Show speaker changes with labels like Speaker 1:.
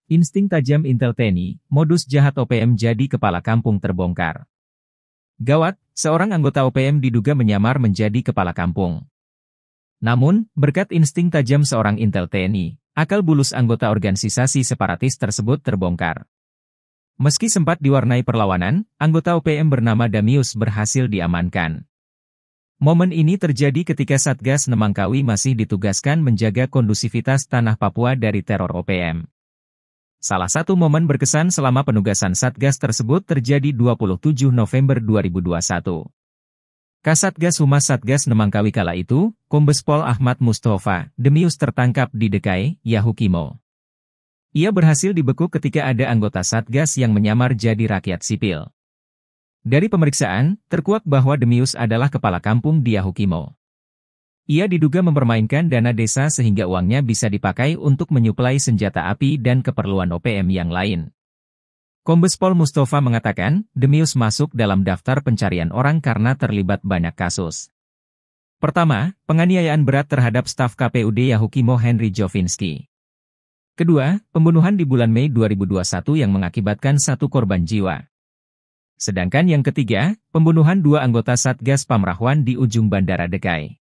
Speaker 1: Insting tajam Intel TNI, modus jahat OPM jadi kepala kampung terbongkar. Gawat, seorang anggota OPM diduga menyamar menjadi kepala kampung. Namun, berkat insting tajam seorang Intel TNI, akal bulus anggota organisasi separatis tersebut terbongkar. Meski sempat diwarnai perlawanan, anggota OPM bernama Damius berhasil diamankan. Momen ini terjadi ketika Satgas Nemangkawi masih ditugaskan menjaga kondusivitas tanah Papua dari teror OPM. Salah satu momen berkesan selama penugasan Satgas tersebut terjadi 27 November 2021. Kasatgas Humas Satgas Nemangkawi kala itu, Kombes Pol Ahmad Mustafa, Damius tertangkap di Dekai, Yahukimo. Ia berhasil dibekuk ketika ada anggota Satgas yang menyamar jadi rakyat sipil. Dari pemeriksaan, terkuak bahwa Damius adalah kepala kampung di Yahukimo. Ia diduga mempermainkan dana desa sehingga uangnya bisa dipakai untuk menyuplai senjata api dan keperluan OPM yang lain. Kombes Pol Mustafa mengatakan, Damius masuk dalam daftar pencarian orang karena terlibat banyak kasus. Pertama, penganiayaan berat terhadap staf KPUD Yahukimo Henry Jovinski. Kedua, pembunuhan di bulan Mei 2021 yang mengakibatkan 1 korban jiwa. Sedangkan yang ketiga, pembunuhan 2 anggota Satgas Pamrahwan di ujung Bandara Dekai.